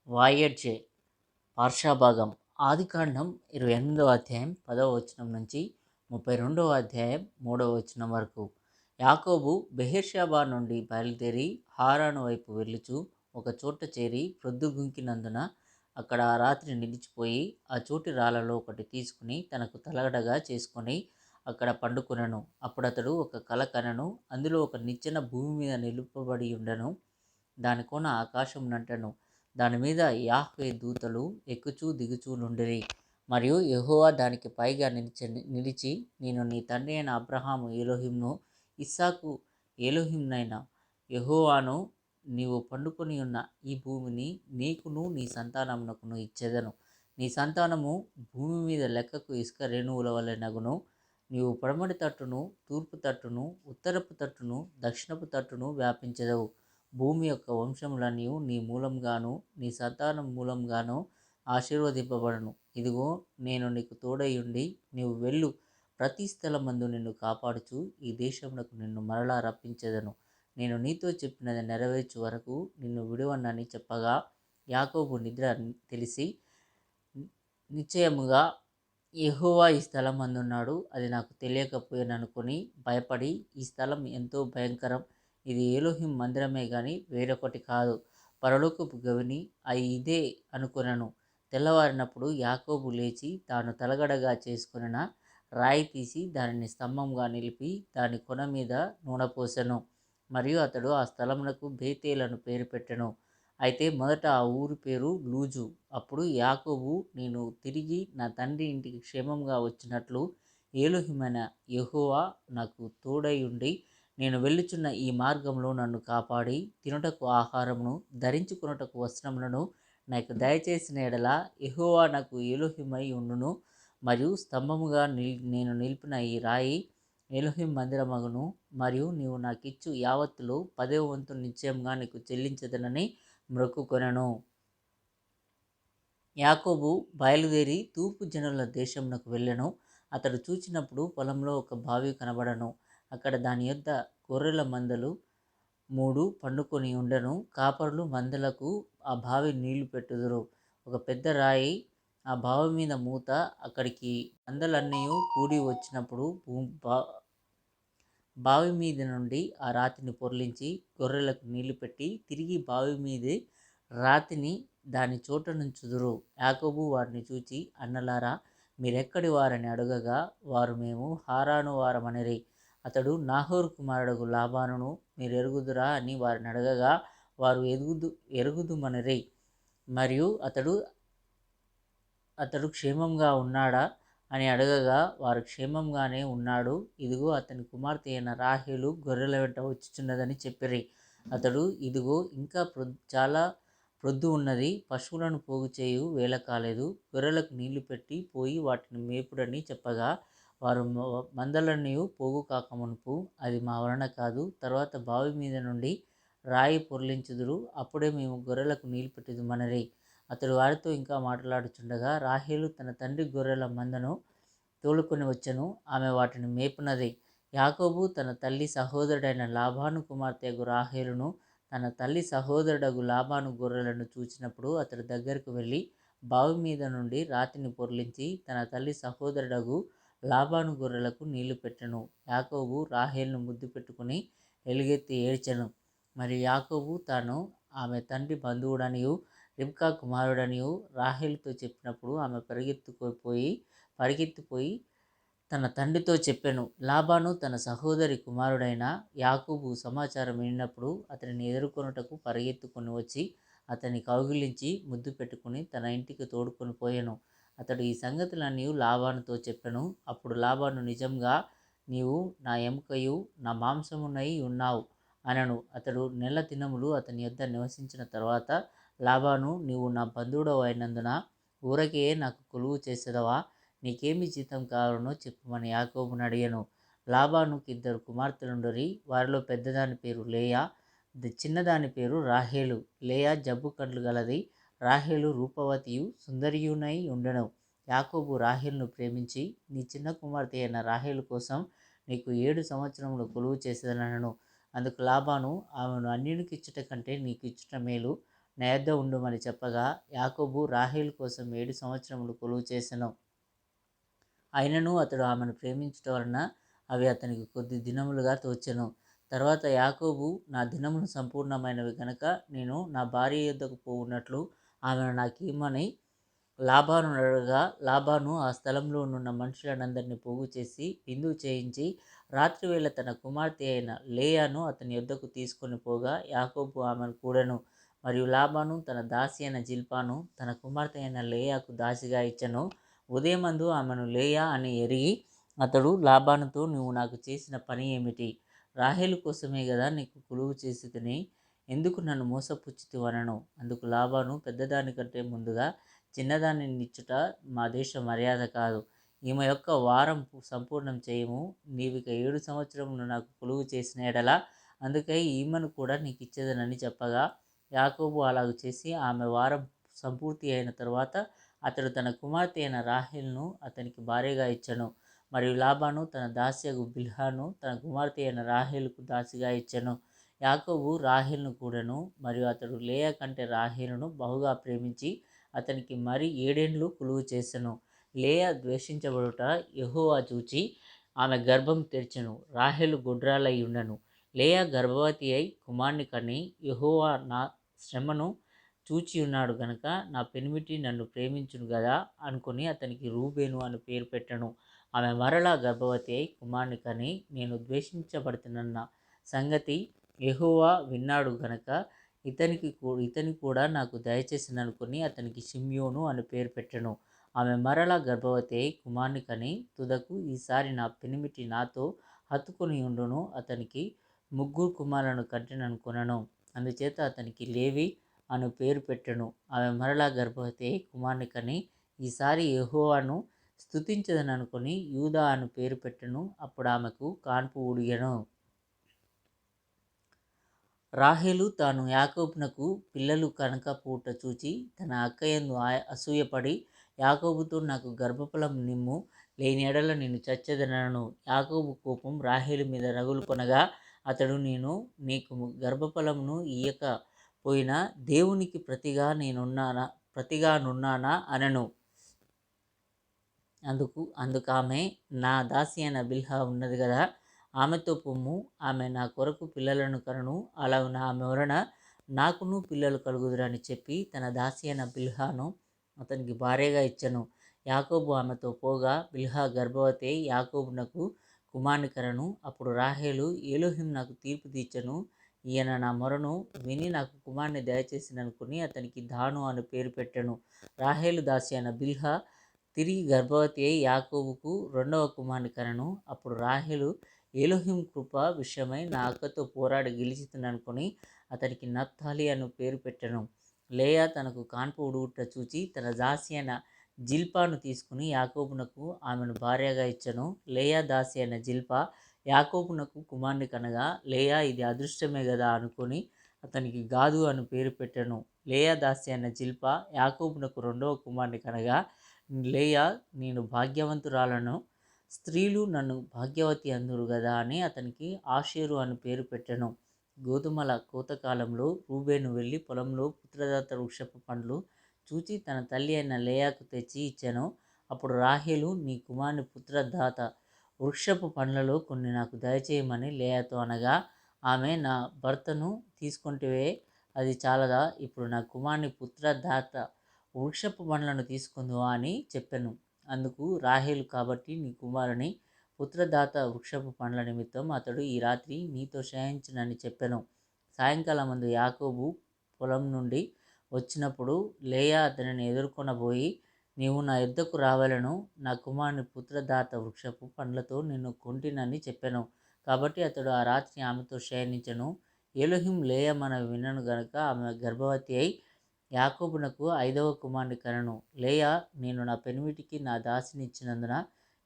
వాయడ్జే పార్షాభాగం ఆదికాండం 28వ అధ్యాయం 10వ వచనం నుంచి 32వ అధ్యాయం 3వ వచనం వరకు. యాకోబు బెహెర్షెబా నుండి బయలుదేరి హారాను వైపు వెళ్ళుచు ఒక చోట చేరి ప్రొద్దుగుంకినందున అక్కడ ఆ రాత్రి నిలిచిపోయి ఆ చోటి రాళ్ళలో ఒకటి తీసుకుని తనకు తలగడగా చేసుకొని అక్కడ పండుకొనెను. అప్పుడు అతడు ఒక కల కనెను. అందులో ఒక నిచ్చెన భూమి మీద నిలుపబడి ఉండెను. దాని కోన ఆకాశం నంటెను. దాని మీద యాహ్వే దూతలు ఎక్కుచూ దిగుచూ నుండిరి. మరియు యెహోవా దానికి పైగా నిలిచి, నేను నీ తండ్రి అయిన అబ్రహాము ఎలోహింను, ఇస్సాకు ఎలోహింనైన యెహోవాను, నీవు పండుకొని ఉన్న ఈ భూమిని నీకును నీ సంతానమునకును ఇచ్చేదను. నీ సంతానము భూమి మీద లెక్కకు ఇసుక రేణువుల వలె నగును. నీవు పడమటి తట్టును, తూర్పు తట్టును, ఉత్తరపు తట్టును, దక్షిణపు తట్టును వ్యాపించెదవు. భూమి యొక్క వంశములన్నీ నీ మూలంగాను నీ సంతానం మూలంగాను ఆశీర్వదింపబడను. ఇదిగో, నేను నీకు తోడైయుండి నీవు వెళ్ళు ప్రతి స్థలమందు నిన్ను కాపాడుచు ఈ దేశమునకు నిన్ను మరలా రప్పించెదను. నేను నీతో చెప్పినది నెరవేర్చు వరకు నిన్ను విడువనని చెప్పగా, యాకోబు నిద్ర తెలిసి, నిశ్చయముగా యెహోవా ఈ స్థలం అందున్నాడు, అది నాకు తెలియకపోయాననుకొని భయపడి, ఈ స్థలం ఎంతో భయంకరం, ఇది ఎలోహిం మందిరమే గాని వేరొకటి కాదు, పరలోకపు గవిని అయి ఇదే అనుకొనెను. తెల్లవారినప్పుడు యాకోబు లేచి తాను తలగడగా చేసుకొనిన రాయి తీసి దానిని స్తంభంగా నిలిపి దాని కొన మీద నూనె పోసెను. మరియు అతడు ఆ స్థలమునకు బేతేలను పేరు పెట్టెను. అయితే మొదట ఆ ఊరి పేరు లూజు. అప్పుడు యాకోబు, నేను తిరిగి నా తండ్రి ఇంటికి క్షేమంగా వచ్చినట్లు ఎలోహిమైన యెహోవా నాకు తోడై ఉండి నేను వెళ్ళుచున్న ఈ మార్గంలో నన్ను కాపాడి తినుటకు ఆహారమును ధరించుకొనుటకు వస్త్రములను నాకు దయచేసిన ఎడల యెహోవా నాకు ఎలోహిమై ఉండును. మరియు స్తంభముగా నేను నిలిపిన ఈ రాయి ఎలోహిం మందిరమగును. మరియు నీవు నాకిచ్చు యావత్తులో 10వ వంతు నిశ్చయంగా నీకు చెల్లించదనని మ్రొక్కుకొనెను. యాకోబు బయలుదేరి తూర్పు జనుల దేశమునకు వెళ్ళెను. అతడు చూచినప్పుడు పొలంలో ఒక బావి కనబడెను. అక్కడ దాని యొద్ద గొర్రెల మందలు 3 పండుకొని ఉండెను. కాపరులు మందలకు ఆ బావి నీళ్లు పెట్టుదురు. ఒక పెద్ద రాయి ఆ బావి మీద మూత. అక్కడికి మందలన్నీ కూడి వచ్చినప్పుడు బావి మీద నుండి ఆ రాతిని పొర్లించి గొర్రెలకు నీళ్లు పెట్టి తిరిగి బావి మీదే రాతిని దాని చోట నుంచుదురు. యాకోబు వారిని చూచి, అన్నలారా, మీరెక్కడి వారని అడగగా, వారు మేము హారాను వారమనిరి. అతడు, నాహోరు కుమారుడు లాబానును మీరెరుగుదురా అని వారిని అడగగా, వారు ఎరుగుదుమనిరి. మరియు అతడు క్షేమంగా ఉన్నాడా అని అడగగా, వారు క్షేమంగానే ఉన్నాడు, ఇదిగో అతని కుమార్తె అయిన రాహేలు గొర్రెల వెంట వచ్చుచున్నదని చెప్పిరి. అతడు, ఇదిగో ఇంకా చాలా ప్రొద్దు ఉన్నది, పశువులను పోగు చేయు వేళ కాలేదు, గొర్రెలకు నీళ్లు పెట్టి పోయి వాటిని మేపుడని చెప్పగా, వారు మందలన్నీ పోగు కాకమునుపు అది మా వలన కాదు, తర్వాత బావి మీద నుండి రాయి పొర్లించుదురు, అప్పుడే మేము గొర్రెలకు నీళ్లు పెట్టుదుమనిరి. అతడు వారితో ఇంకా మాట్లాడుచుండగా రాహేలు తన తండ్రి గొర్రెల మందను తోలుకొని వచ్చెను. ఆమె వాటిని మేపునది. యాకోబు తన తల్లి సహోదరుడైన లాబాను కుమార్తె రాహేలును తన తల్లి సహోదరుడగు లాబాను గొర్రెలను చూచినప్పుడు అతడి దగ్గరకు వెళ్ళి బావి మీద నుండి రాతిని పొర్లించి తన తల్లి సహోదరుడగు లాబాను గొర్రెలకు నీళ్లు పెట్టెను. యాకోబు రాహేలును ముద్దు పెట్టుకుని ఎలుగెత్తి ఏడ్చెను. మరియు యాకోబు తాను ఆమె తండ్రి బంధువుడనియు రిబ్కా కుమారుడనియు రాహేలుతో చెప్పినప్పుడు ఆమె పరిగెత్తిపోయి తన తండ్రితో చెప్పెను. లాబాను తన సహోదరి కుమారుడైన యాకోబు సమాచారం వినినప్పుడు అతనిని ఎదుర్కొనుటకు పరిగెత్తుకొని వచ్చి అతన్ని కౌగిలించి ముద్దు పెట్టుకుని తన ఇంటికి తోడుకొని పోయెను. అతడు ఈ సంగతులన్నీ లాబానుతో చెప్పెను. అప్పుడు లాబాను, నిజంగా నీవు నా ఎముకయు నా మాంసమునై ఉన్నావు అనెను. అతడు నెల దినములు అతని యొద్ద నివసించిన తర్వాత లాబాను, నీవు నా బంధువుడవు అయినందున ఊరకే నాకు కొలువు చేసేదవా? నీకేమి జీతం కావాలనో చెప్పుమని యాకోబును అడిగెను. లాబానుకు 2 కుమార్తెలుండిరి. వారిలో పెద్దదాని పేరు లేయా, చిన్నదాని పేరు రాహేలు. లేయా జబ్బు కండ్లు గలది, రాహేలు రూపవతియు సుందరియునై ఉండెను. యాకోబు రాహేలును ప్రేమించి, నీ చిన్న కుమార్తె అయిన రాహేలు కోసం నీకు 7 సంవత్సరములు కొలువు చేసేదనెను. అందుకు లాబాను, ఆమెను అన్యునికి ఇచ్చుట కంటే నీకు ఇచ్చుట మేలు, నా యొద్ద ఉండుమని చెప్పగా యాకోబు రాహేలు కోసం 7 సంవత్సరములు కొలువు చేసెను. అయినను అతడు ఆమెను ప్రేమించుట వలన అవి అతనికి కొద్ది దినములుగా తోచెను. తర్వాత యాకోబు, నా దినములు సంపూర్ణమైనవి గనక నేను నా భార్య యొద్దకు పోవున్నట్లు ఆమెను నాకిమ్మని లాబాను అడగగా, లాబాను ఆ స్థలంలో నున్న మనుషులనందరినీ పోగు చేసి విందు చేయించి రాత్రివేళ తన కుమార్తె అయిన లేయాను అతని యొద్దకు తీసుకొని పోగా యాకోబు ఆమెను కూడెను. మరియు లాబాను తన దాసి అయిన జిల్పాను తన కుమార్తె అయిన లేయాకు దాసిగా ఇచ్చెను. ఉదయమందు ఆమెను లేయా అని ఎరిగి అతడు లాబానుతో, నువ్వు నాకు చేసిన పని ఏమిటి? రాహేలు కోసమే కదా నీకు కొలువు చేసి తిని, ఎందుకు నన్ను మోసపుచ్చితివనెను. అందుకు లాబాను, పెద్దదానికంటే ముందుగా చిన్నదాన్ని నిచ్చుట మా దేశ మర్యాద కాదు. ఈమె యొక్క వారం సంపూర్ణం చేయము. నీవిక 7 సంవత్సరములు నాకు కొలువు చేసిన ఎడల అందుకై ఈమెను కూడా నీకు ఇచ్చేదనని చెప్పగా యాకోబు అలాగు చేసి ఆమె వారం సంపూర్తి అయిన తరువాత అతడు తన కుమార్తె అయిన రాహేలును అతనికి భార్యగా ఇచ్చెను. మరియు లాబాను తన దాస్యగు బిల్హాను తన కుమార్తె అయిన రాహేలుకు దాసిగా ఇచ్చెను. యాకోబు రాహేలును కూడెను. మరియు అతడు లేయా కంటే రాహేలును బహుగా ప్రేమించి అతనికి మరి 7 ఏండ్లు కొలువు చేసెను. లేయా ద్వేషించబడుట యెహోవా చూచి ఆమె గర్భం తెరిచెను. రాహేలు గొడ్రాలై ఉండెను. లేయా గర్భవతి అయి కుమారుని కని, యెహోవా నా శ్రమను చూచియున్నాడు గనుక నా పెనిమిటి నన్ను ప్రేమించును గదా అనుకుని అతనికి రూబేను అని పేరు పెట్టెను. ఆమె మరలా గర్భవతి అయి కుమారుని కని, నేను ద్వేషించబడుతున్న సంగతి యెహోవా విన్నాడు గనక ఇతని కూడా నాకు దయచేసిననుకుని అతనికి షిమ్యోను అని పేరు పెట్టెను. ఆమె మరలా గర్భవతి అయి కుమారుని కని తుదకు, ఈసారి నా పెనిమిటి నాతో హత్తుకొని ఉండును, అతనికి 3 కుమారులను కంటెననుకొనెను. అందుచేత అతనికి లేవి అను పేరు పెట్టెను. ఆమె మరలా గర్భవతి అయి కుమారుని కని, ఈసారి యెహోవాను స్తుతించదననుకొని యూదా అను పేరు పెట్టెను. అప్పుడు ఆమెకు కాన్పు ఉడిగెను. రాహేలు తాను యాకోబునకు పిల్లలు కనకపోవుట చూచి తన అక్కయందు అసూయపడి యాకోబుతో, నాకు గర్భఫలము నిమ్ము, లేని ఎడల నేను చచ్చెదనెను. యాకోబు కోపం రాహేలు మీద రగులుకొనగా అతడు, నేను నీకు గర్భఫలమును ఇయ్యక పోయినా దేవునికి ప్రతిగానున్నానా అనెను. అందుకామె, నా దాసి అయిన బిల్హా ఉన్నది కదా, ఆమెతో పొమ్ము, ఆమె నా కొరకు పిల్లలను కనును, అలాగున ఆమె వలన నాకును పిల్లలు కలుగుదురని చెప్పి తన దాసి అయిన బిల్హాను అతనికి భార్యగా ఇచ్చెను. యాకోబు ఆమెతో పోగా బిల్హా గర్భవతి అయి యాకోబునకు కుమారుని కనెను. అప్పుడు రాహేలు, ఎలోహిం నాకు తీర్పు తీర్చెను, ఈయన నా మొరను విని నాకు కుమారుని దయచేసిననుకుని అతనికి దాను అని పేరు పెట్టెను. రాహేలు దాసి అయిన బిల్హా తిరిగి గర్భవతి అయి యాకోబుకు 2వ కుమారుని కనెను. అప్పుడు రాహేలు, ఎలోహిం కృప విషయమై నా అక్కతో పోరాడి గెలిచితిననుకొని అతనికి నప్తాలి అను పేరు పెట్టెను. లేయా తనకు కాన్పు ఉడుగుట చూచి తన దాసి అయిన జిల్పాను తీసుకుని యాకోబునకు ఆమెను భార్యగా ఇచ్చెను. లేయా దాసి అయిన జిల్పా యాకోబునకు కుమారుని కనగా లేయా, ఇది అదృష్టమే గదా అనుకొని అతనికి గాదు అను పేరు పెట్టెను. లేయా దాసి అయిన జిల్పా యాకోబునకు 2వ కుమారుని కనగా లేయా, నేను భాగ్యవంతురాలను, స్త్రీలు నన్ను భాగ్యవతి అందురు గదా అని అతనికి ఆషేరు అని పేరు పెట్టెను. గోధుమల కోతకాలంలో రూబేను వెళ్ళి పొలంలో పుత్రదాత వృక్షపు పండ్లు చూచి తన తల్లి అయిన లేయాకు తెచ్చి ఇచ్చెను. అప్పుడు రాహేలు, నీ కుమారుని పుత్రదాత వృక్షపు పండ్లలో కొన్ని నాకు దయచేయమని లేయాతో అనగా ఆమె, నా భర్తను తీసుకొంటివే, అది చాలదా? ఇప్పుడు నా కుమారుని పుత్రదాత వృక్షపు పండ్లను తీసుకుందువా అని చెప్పెను. అందుకు రాహేలు, కాబట్టి నీ కుమారుని పుత్రదాత వృక్షపు పండ్ల నిమిత్తం అతడు ఈ రాత్రి నీతో శయనించునని చెప్పెను. సాయంకాలమందు యాకోబు పొలం నుండి వచ్చినప్పుడు లేయా అతనిని ఎదుర్కొనబోయి, నీవు నా యొద్దకు రావలెను, నా కుమారుని పుత్రదాత వృక్షపు పండ్లతో నిన్ను కొంటినని చెప్పెను. కాబట్టి అతడు ఆ రాత్రి ఆమెతో శయనించెను. ఎలోహిం లేయా మనవి వినెను గనుక ఆమె గర్భవతి అయి యాకోబునకు 5వ కుమారుని కనెను. లేయా, నేను నా పెనిమిటికి నా దాసిని ఇచ్చినందున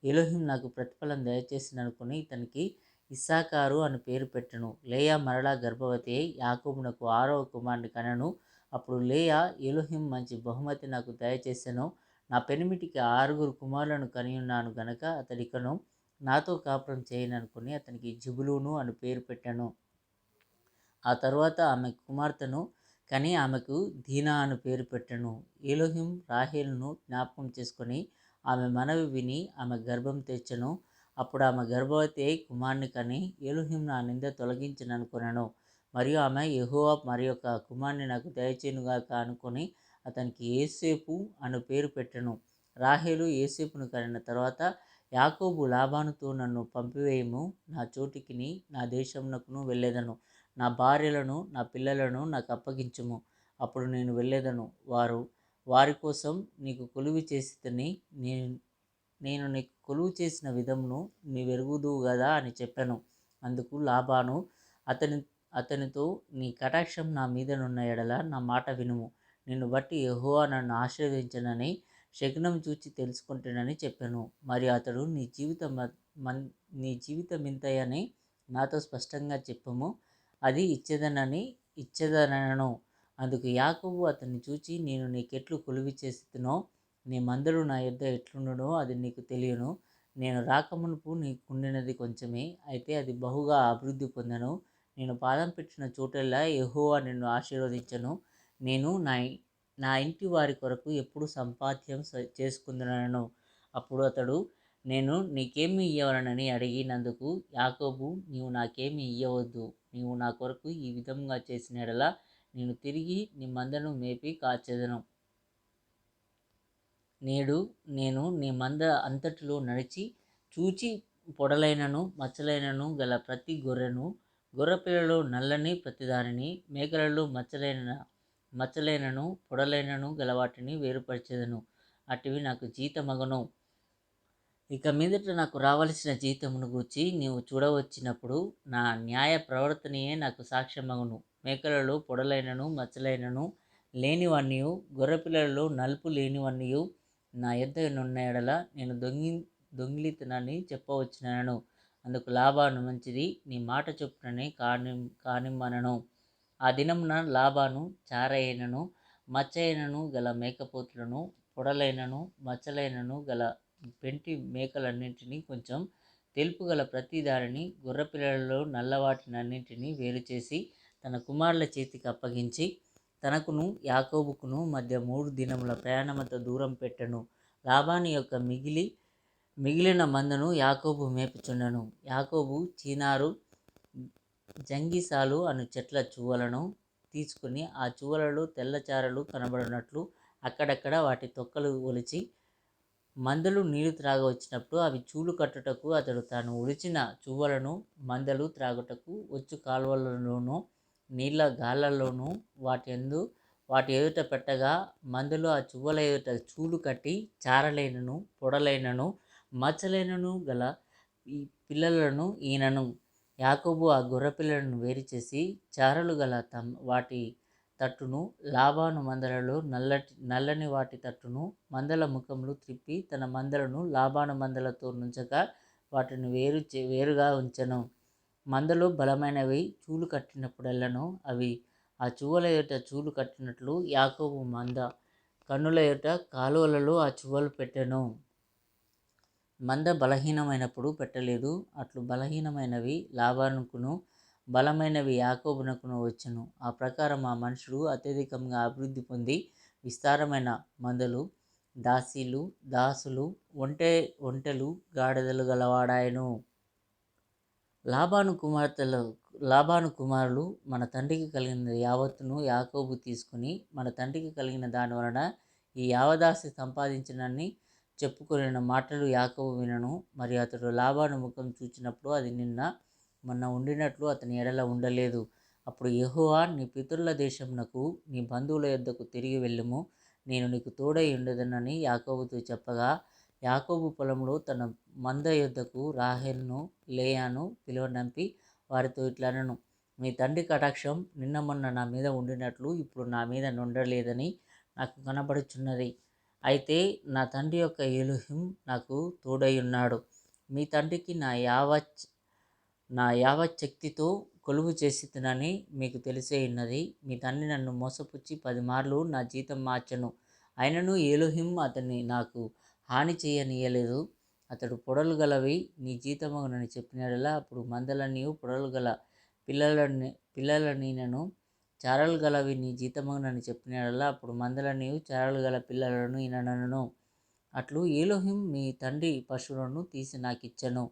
ఎలోహిం నాకు ప్రతిఫలం దయచేసిననుకుని ఇతనికి ఇస్సాకారు అని పేరు పెట్టెను. లేయా మరలా గర్భవతి అయి యాకోబునకు 6వ కుమారుని కనెను. అప్పుడు లేయా, ఎలోహిం మంచి బహుమతి నాకు దయచేసెను, నా పెనిమిటికి 6 కుమారులను కనియున్నాను గనక అతడికను నాతో కాపురం చేయననుకుని అతనికి జెబులూను అని పేరు పెట్టెను. ఆ తరువాత ఆమె కుమార్తెను కానీ ఆమెకు దీనా అని పేరు పెట్టెను. ఎలోహిం రాహేలును జ్ఞాపకం చేసుకొని ఆమె మనవి విని ఆమె గర్భం తెచ్చెను. అప్పుడు ఆమె గర్భవతి అయి కుమారుని కని ఎలోహిం నా నింద తొలగించననుకొనెను. మరియు ఆమె యెహోవా మరి యొక్క కుమారుని నాకు దయచేయునుగాక అనుకొని అతనికి యోసేపు అను పేరు పెట్టెను. రాహేలు యోసేపును కనిన తర్వాత యాకోబు లాబానుతో నన్ను పంపివేయుము, నా చోటికిని నా దేశమునకును వెళ్ళెదను, నా భార్యలను నా పిల్లలను నాకు అప్పగించుము, అప్పుడు నేను వెళ్ళెదను, వారి కోసం నీకు కొలువు చేసితిని, నేను నీకు కొలువు చేసిన విధమును నీవెరుగుదువు గదా అని చెప్పాను. అందుకు లాబాను అతనితో, నీ కటాక్షం నా మీదనున్న ఎడల నా మాట వినుము, నిన్ను బట్టి యెహోవా నన్ను ఆశీర్వదించనని శకునం చూచి తెలుసుకుంటానని చెప్పాను. మరియు అతడు నీ జీవితమింతయని నాతో స్పష్టంగా చెప్పము, అది ఇచ్చేదనను. అందుకు యాకోబు అతన్ని చూచి, నేను నీకెట్లు కొలువు చేసితినో నీ మందలు నా యొద్ద ఎట్లుండునో అది నీకు తెలియను. నేను రాకమునుపు నీకుండినది కొంచెమే, అయితే అది బహుగా అభివృద్ధి పొందెను. నేను పాదం పెట్టిన చోటెల్లా యెహోవా నిన్ను ఆశీర్వదించెను. నేను నా ఇంటి వారి కొరకు ఎప్పుడు సంపాద్యం చేసుకుందునను. అప్పుడు అతడు, నేను నీకేమి ఇయ్యవలనని అడిగినందుకు యాకోబు, నీవు నాకేమి ఇయ్యవద్దు, నీవు నా కొరకు ఈ విధంగా చేసిన యెడల నేను తిరిగి నీ మందను మేపి కాచెదను. నేడు నేను నీ మంద అంతటిలో నడిచి చూచి పొడలైనను మచ్చలైనను గల ప్రతి గొర్రెపిల్లలో నల్లని ప్రతిదానిని, మేకలలో మచ్చలైనను పొడలైనను గల వాటిని వేరుపరిచెదను. అటువి నాకు జీతమగను. ఇక మీదట నాకు రావలసిన జీతమును గూర్చి నీవు చూడవచ్చినప్పుడు నా న్యాయ ప్రవర్తనయే నాకు సాక్ష్యమగును. మేకలలో పొడలైనను మచ్చలైనను లేనివన్నీయు, గొర్రెపిల్లలో నలుపు లేనివన్నీయు నా యొద్ద నున్న ఎడల నేను దొంగిలితనని చెప్పవచ్చునను. అందుకు లాబాను, మంచిది, నీ మాట చొప్పుననే కానిమ్మనను. ఆ దినమున లాబాను చారయైనను మచ్చయైనను గల మేకపోతులను, పొడలైనను మచ్చలైనను గల పెంటి మేకలన్నింటినీ, కొంచెం తెలుపు గల ప్రతి దానిని, గొర్రెపిల్లలో నల్లవాటినన్నింటినీ వేరుచేసి తన కుమారుల చేతికి అప్పగించి తనకును యాకోబుకును మధ్య 3 దినముల ప్రయాణమంత దూరం పెట్టెను. లాబాను యొక్క మిగిలిన మందను యాకోబు మేపుచుండెను. యాకోబు చీనారు, జంగిసాలు అను చెట్ల చువ్వలను తీసుకుని ఆ చువ్వలలో తెల్లచారలు కనబడినట్లు అక్కడక్కడ వాటి తొక్కలు ఒలిచి, మందలు నీళ్లు త్రాగవచ్చినప్పుడు అవి చూలు కట్టుటకు అతడు తాను ఒలిచిన చువ్వలను మందలు త్రాగుటకు వచ్చు కాలువలలోనూ నీళ్ల గాళ్లలోనూ వాటి ఎదుట పెట్టగా, మందలు ఆ చువ్వల ఎదుట చూలు కట్టి చారలైనను పొడలైనను మచ్చలైనను గల ఈ పిల్లలను ఈనను. యాకోబు ఆ గొర్రెపిల్లలను వేరుచేసి చారలు గల వాటి తట్టును, లాబాను మందలలో నల్లని వాటి తట్టును, మందల ముఖములు త్రిప్పి తన మందలను లాబాను మందలతో నుంచక వాటిని వేరుగా ఉంచెను. మందలు బలమైనవి చూలు కట్టినప్పుడెల్లను అవి ఆ చువ్వల ఎదుట చూలు కట్టినట్లు యాకోబు మంద కన్నుల ఎదుట కాలువలలో ఆ చువ్వలు పెట్టెను. మంద బలహీనమైనప్పుడు పెట్టలేదు. అట్లు బలహీనమైనవి లాబానుకును బలమైనవి యాకోబునకును వచ్చెను. ఆ ప్రకారం ఆ మనుషుడు అత్యధికంగా అభివృద్ధి పొంది విస్తారమైన మందలు, దాసులు, ఒంటెలు, గాడిదలు గలవాడాయెను. లాబాను కుమారులు మన తండ్రికి కలిగిన యావత్తును యాకోబు తీసుకుని, మన తండ్రికి కలిగిన దాని వలన ఈ యావదాస్తి సంపాదించినని చెప్పుకొనిన మాటలు యాకోబు వినెను. మరియు అతడు లాబాను ముఖం చూచినప్పుడు అది మొన్న ఉండినట్లు అతని ఎడల ఉండలేదు. అప్పుడు యెహోవా, నీ పితరుల దేశమునకు నీ బంధువుల యొద్దకు తిరిగి వెళ్ళుము, నేను నీకు తోడై ఉండెదనని యాకోబుతో చెప్పగా, యాకోబు పొలంలో తన మంద యొద్దకు రాహేలును లేయాను పిలువనంపి వారితో ఇట్లనెను, మీ తండ్రి కటాక్షం నిన్న మొన్న నా మీద ఉండినట్లు ఇప్పుడు నా మీద నుండలేదని నాకు కనబడుచున్నది. అయితే నా తండ్రి యొక్క ఎలోహిం నాకు తోడై ఉన్నాడు. మీ తండ్రికి నా యావచ్చక్తితో కొలువు చేసితినని మీకు తెలిసే ఉన్నది. మీ తండ్రి నన్ను మోసపుచ్చి 10 మార్లు నా జీతం మార్చెను. అయినను ఎలోహిం అతన్ని నాకు హాని చేయనీయలేదు. అతడు పొడలు గలవి నీ జీతమగునని చెప్పిన యెడల అప్పుడు మందలన్నీయు పొడలు గల పిల్లలనీనెను. చారలు గలవి నీ జీతమగునని చెప్పినలా అప్పుడు మందలనియు చారలు గల పిల్లలను ఈననను. అట్లు ఏలోహిం మీ తండ్రి పశువులను తీసి నాకిచ్చెను.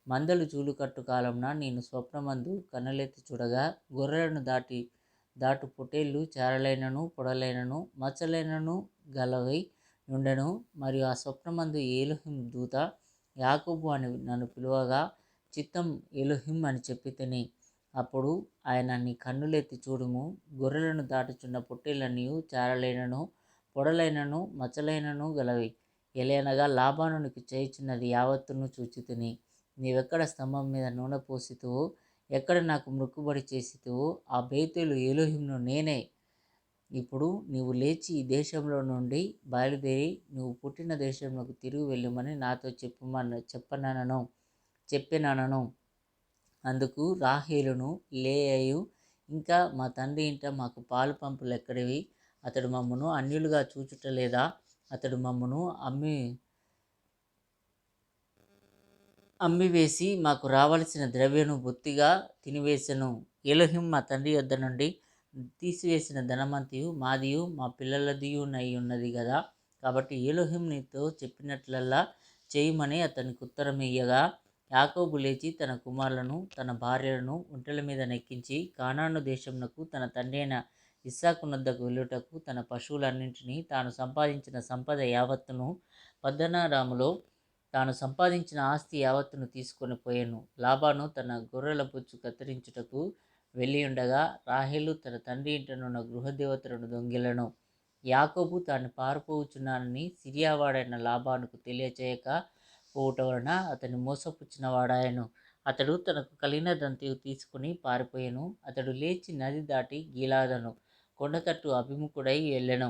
మందలు జూలుకట్టు కాలంన నేను స్వప్నమందు కన్నులెత్తి చూడగా గొర్రెలను దాటు పొట్టేళ్ళు చారలైనను పొడలైనను మచ్చలైనను గలవై నుండెను. మరియు ఆ స్వప్నమందు ఏలోహిం దూత యాకోబు అని నన్ను పిలువగా చిత్తం ఎలోహిం అని చెప్పి తిని. అప్పుడు ఆయన నీ కన్నులెత్తి చూడుము, గొర్రెలను దాటుచున్న పొట్టేళ్ళనియు చారలైనను పొడలైనను మచ్చలైనను గలవి. ఎలయనగా లాబానునికి చేయుచున్నది యావత్తును చూచితిని. నీవెక్కడ స్తంభం మీద నూనె పోసితువో, ఎక్కడ నాకు మొక్కుబడి చేసితువో ఆ బేతేలు ఎలోహింను నేనే. ఇప్పుడు నీవు లేచి ఈ దేశంలో నుండి బయలుదేరి నువ్వు పుట్టిన దేశంలోకి తిరిగి వెళ్ళమని నాతో చెప్పినను. అందుకు రాహేలును లేయయు ఇంకా మా తండ్రి ఇంట మాకు పాలు పంపులు ఎక్కడివి? అతడు మమ్మను అన్యులుగా చూచుటలేదా? అతడు మమ్మను అమ్మివేసి మాకు రావలసిన ద్రవ్యను బొత్తిగా తినివేశను. ఎలోహిం మా తండ్రి యొద్ద నుండి తీసివేసిన ధనమంతియు మాదియు మా పిల్లలదియునై ఉన్నది కదా. కాబట్టి ఎలోహిం నీతో చెప్పినట్లల్లా చేయమని అతనికి ఉత్తరం ఇయ్యగా, యాకోబు లేచి తన కుమారులను తన భార్యలను ఒంటెల మీద నెక్కించి కానాను దేశమునకు తన తండ్రి అయిన ఇస్సాకు నొద్దకు వెళ్ళుటకు తన పశువులన్నింటినీ తాను సంపాదించిన సంపద యావత్తును పద్దనరాములో తాను సంపాదించిన ఆస్తి యావత్తును తీసుకొని పోయాను. లాబాను తన గొర్రెల బొచ్చు కత్తిరించుటకు వెళ్ళియుండగా రాహేలు తన తండ్రి ఇంటనున్న గృహదేవతలను దొంగిలను. యాకోబు తాను పారిపోవుచున్నానని సిరియావాడైన లాబానుకు తెలియచేయక పోవుట వలన అతన్ని మోసపుచ్చిన వాడాయను. అతడు తనకు కలిగినదంతయు తీసుకుని పారిపోయాను. అతడు లేచి నది దాటి గీలాదను కొండకట్టు అభిముఖుడై వెళ్ళెను.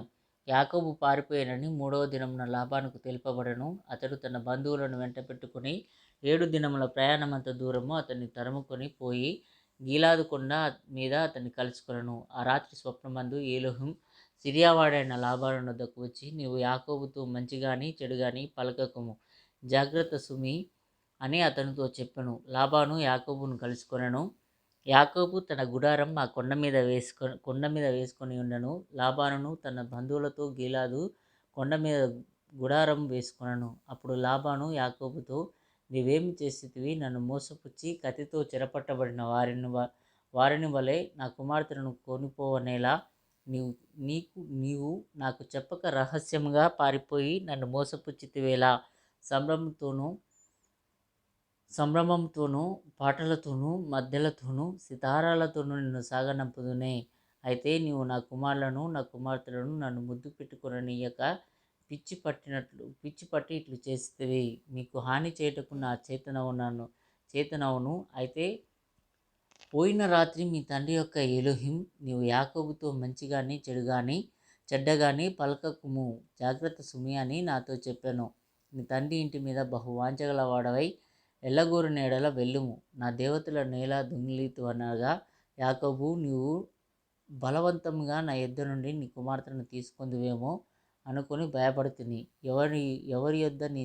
యాకోబు పారిపోయానని 3వ దినమున లాబానుకు తెలుపబడను. అతడు తన బంధువులను వెంట పెట్టుకుని 7 దినముల ప్రయాణమంత దూరము అతన్ని తరుముకొని పోయి గీలాదు కొండ మీద అతన్ని కలుసుకొనెను. ఆ రాత్రి స్వప్నమందు ఏలోహిం సిరియావాడైన లాబాను వద్దకు వచ్చి, నీవు యాకోబుతో మంచిగాని చెడుగాని పలకకుము, జాగ్రత్త సుమి అని అతనితో చెప్పెను. లాబాను యాకోబును కలుసుకొనెను. యాకోబు తన గుడారం ఆ కొండ మీద వేసుకొని ఉండెను. లాబానును తన బంధువులతో గీలాదు కొండ మీద గుడారం వేసుకొనెను. అప్పుడు లాబాను యాకోబుతో, నీవేమి చేసితివి? నన్ను మోసపుచ్చి కత్తితో చెరపట్టబడిన వారిని వలె నా కుమార్తెను కొనిపోవనేలా? నీవు నాకు చెప్పక రహస్యముగా పారిపోయి నన్ను మోసపుచ్చితివేలా? సంభ్రమంతోనూ పాటలతోనూ మద్దెలతోనూ సితారాలతోనూ నిన్ను సాగనంపుదునే. అయితే నీవు నా కుమారులను నా కుమార్తెలను నన్ను ముద్దు పెట్టుకొననీయక పిచ్చి పట్టి ఇట్లు చేసితివి. మీకు హాని చేయుటకు నా చేతనవును. అయితే పోయిన రాత్రి మీ తండ్రి యొక్క ఎలోహిం నీవు యాకోబుతో మంచిగాని చెడ్డగాని పలకకుము, జాగ్రత్త సుమి అని నాతో చెప్పెను. నీ తండ్రి ఇంటి మీద బహు వాంఛగల వాడవై ఎల్లగోరిన ఎడల వెళ్ళుము. నా దేవతల నేల దొంగిలితువనగా యాకోబు, నీవు బలవంతముగా నా యొద్ద నుండి నీ కుమార్తెను తీసుకొందువేమో అనుకొని భయపడుతుని. ఎవరి యొద్ద నీ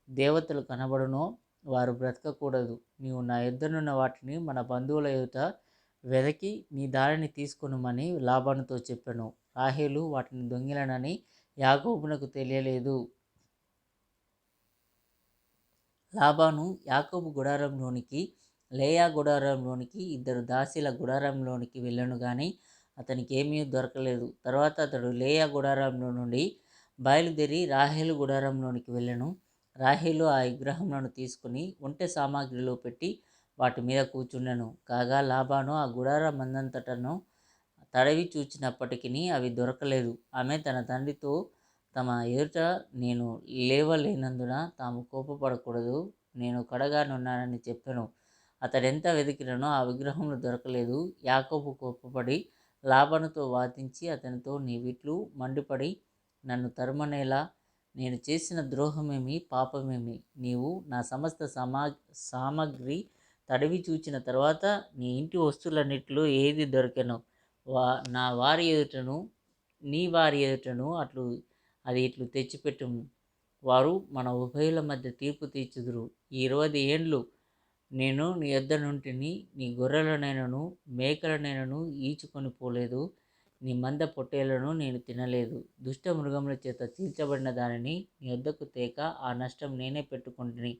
దేవతలు కనబడునో వారు బ్రతకకూడదు. నీవు నా యొద్దనున్న వాటిని మన బంధువుల ఎదుట వెదకి నీ దారిని తీసుకొనుమని లాబానుతో చెప్పెను. రాహేలు వాటిని దొంగిలనని యాకోబునకు తెలియలేదు. లాబాను యాకోబు గుడారంలోనికి లేయా గుడారంలోనికి 2 దాసీల గుడారంలోనికి వెళ్ళను గాని అతనికి ఏమీ దొరకలేదు. తర్వాత అతడు లేయా గుడారంలో నుండి బయలుదేరి రాహేలు గుడారంలోనికి వెళ్ళెను. రాహేలు ఆ విగ్రహములను తీసుకుని ఒంటె సామాగ్రిలో పెట్టి వాటి మీద కూర్చుండెను. కాగా లాబాను ఆ గుడారమందంతటను తడవి చూచినప్పటికీ అవి దొరకలేదు. ఆమె తన తండ్రితో తమ ఎదుట నేను లేవలేనందున తాము కోపపడకూడదు, నేను కడగానున్నానని చెప్పెను. అతడెంత వెదికిననో ఆ విగ్రహములు దొరకలేదు. యాకోబు కోపపడి లాబానుతో వాదించి అతనితో, నీవిట్లు మండిపడి నన్ను తరుమనేలా? నేను చేసిన ద్రోహమేమి పాపమేమి? నీవు నా సమస్త సామగ్రి తడివి చూచిన తర్వాత నీ ఇంటి వస్తువులన్నిటిలో ఏది దొరికెనో నా వారి ఎదుటను నీ వారి ఎదుటను అది ఇట్లు తెచ్చిపెట్టుము. వారు మన ఉభయుల మధ్య తీర్పు తీర్చుదురు. ఈ 20 ఏండ్లు నేను నీ యొద్ద నుంటిని, నీ గొర్రెలనైనను మేకలనైనను ఈడ్చుకొని పోలేదు, నీ మంద పొట్టేళ్లను నేను తినలేదు. దుష్ట మృగముల చేత చీల్చబడిన దానిని నీ యొద్దకు తేక ఆ నష్టం నేనే పెట్టుకొంటిని.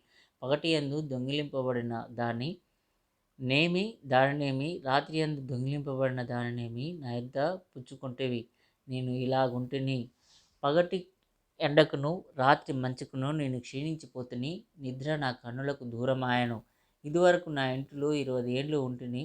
పగటియందు దొంగిలింపబడిన దానినేమి రాత్రియందు దొంగిలింపబడిన దానినేమి నా యొద్ద పుచ్చుకొంటివి. నేను ఇలాగుంటిని. పగటి ఎండకును రాత్రి మంచుకును నేను క్షీణించిపోతిని. నిద్ర నా కన్నులకు దూరమాయెను. ఇదివరకు నా ఇంటిలో 20 ఏండ్లు ఉంటిని.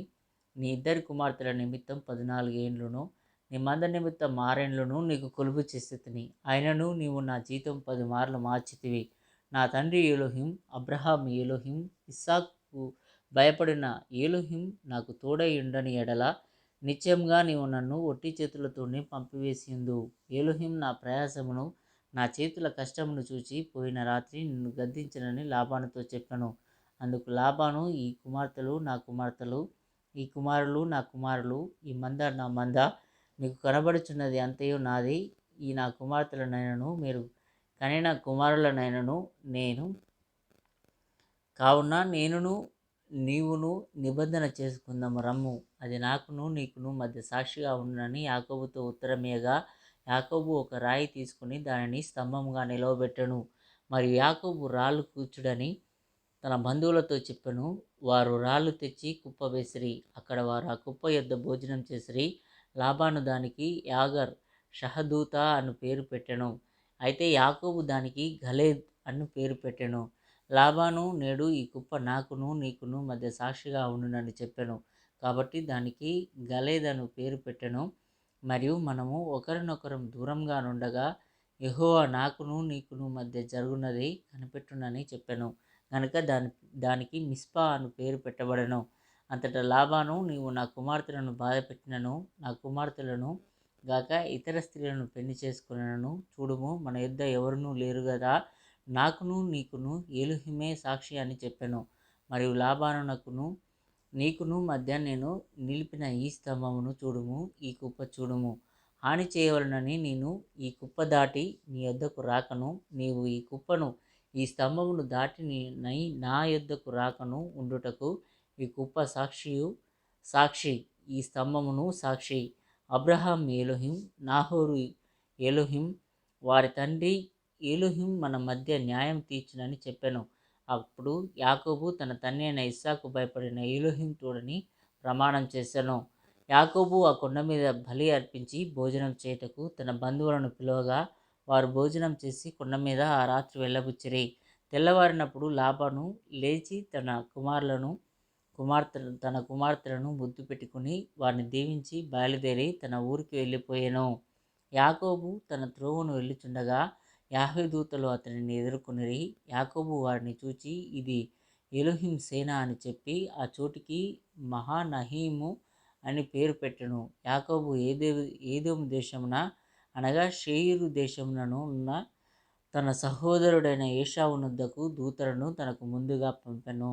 నీ ఇద్దరి కుమార్తెల నిమిత్తం 14 ఏండ్లును, నీ మంద నిమిత్తం 6 ఏండ్లును నీకు కొలువు చేసితిని. అయినను నీవు నా జీతం 10 మార్లు మార్చితివి. నా తండ్రి ఎలోహిం, అబ్రహాము ఎలోహిం, ఇస్సాకు భయపడిన ఎలోహిం నాకు తోడై ఉండని ఎడల నిశ్చయంగా నీవు నన్ను ఒట్టి చేతులతోనే పంపివేసియుందు. ఎలోహిం నా ప్రయాసమును నా చేతుల కష్టమును చూచి పోయిన రాత్రి నిన్ను గద్దించనని లాబానుతో చెప్పాను. అందుకు లాబాను, ఈ కుమార్తెలు నా కుమార్తెలు, ఈ కుమారులు నా కుమారులు, ఈ మంద నా మంద, నీకు కనబడుచున్నది అంతయు నాది. ఈ నా కుమార్తెలనైనను మీరు కనిన కుమారులనైనను నేను. కావున నేనును నీవును నిబంధన చేసుకుందాము రమ్ము, అది నాకును నీకును మధ్య సాక్షిగా ఉండునని యాకోబుతో ఉత్తరమీయగా, యాకోబు ఒక రాయి తీసుకుని దానిని స్తంభముగా నిలవబెట్టెను. మరియు యాకోబు రాళ్ళు కూర్చుడని తన బంధువులతో చెప్పెను. వారు రాళ్ళు తెచ్చి కుప్ప వేసిరి. అక్కడ వారు ఆ కుప్ప యొద్ద భోజనం చేసిరి. లాబాను దానికి యాగర్ షహదూత అను పేరు పెట్టెను. అయితే యాకోబు దానికి గలేద్ అను పేరు పెట్టెను. లాబాను, నేడు ఈ కుప్ప నాకును నీకును మధ్య సాక్షిగా ఉండునని చెప్పెను. కాబట్టి దానికి గలేద్ అను పేరు పెట్టెను. మరియు మనము ఒకరినొకరం దూరంగా నుండగా యెహోవా నాకును నీకును మధ్య జరుగునది కనిపెట్టునని చెప్పెను. కనుక దానికి మిస్పా అను పేరు పెట్టబడెను. అంతటా లాబాను, నీవు నా కుమార్తెలను బాధపెట్టినను, నా కుమార్తెలను గాక ఇతర స్త్రీలను పెళ్లి చేసుకునను. చూడుము, మన యొద్ద ఎవరునూ లేరు గదా, నాకును నీకును ఎలోహిమే సాక్షి అని చెప్పెను. మరియు లాబానునకును నీకును మధ్య నేను నిలిపిన ఈ స్తంభమును చూడుము, ఈ కుప్ప చూడుము. హాని చేయవలనని నేను ఈ కుప్ప దాటి నీ యొద్దకు రాకను, నీవు ఈ కుప్పను ఈ స్తంభమును దాటి నా యొద్దకు రాకను ఉండుటకు ఈ కుప్ప సాక్షి, ఈ స్తంభమును సాక్షి. అబ్రహాం ఎలోహిం, నాహోరు ఎలోహిం, వారి తండ్రి ఎలోహిం మన మధ్య న్యాయం తీర్చునని చెప్పెను. అప్పుడు యాకోబు తన తండ్రి అయిన ఇస్సాకు భయపడిన ఎలోహిం తోడని ప్రమాణం చేశాను. యాకోబు ఆ కొండ మీద బలి అర్పించి భోజనం చేయుటకు తన బంధువులను పిలువగా, వారు భోజనం చేసి కొండ మీద ఆ రాత్రి వెళ్ళబుచ్చిరి. తెల్లవారినప్పుడు లాబాను లేచి తన కుమార్తెలను ముద్దు పెట్టుకుని వారిని దీవించి బయలుదేరి తన ఊరికి వెళ్ళిపోయాను. యాకోబు తన త్రోవను వెళ్ళుచుండగా 50 దూతలు అతనిని ఎదుర్కొనిరి. యాకోబు వారిని చూచి, ఇది ఎలోహిం సేన అని చెప్పి ఆ చోటికి మహానహీము అని పేరు పెట్టెను. యాకోబు ఏదోము దేశమున అనగా షేయీరు దేశమునను ఉన్న తన సహోదరుడైన ఏశావునొద్దకు దూతలను తనకు ముందుగా పంపెను.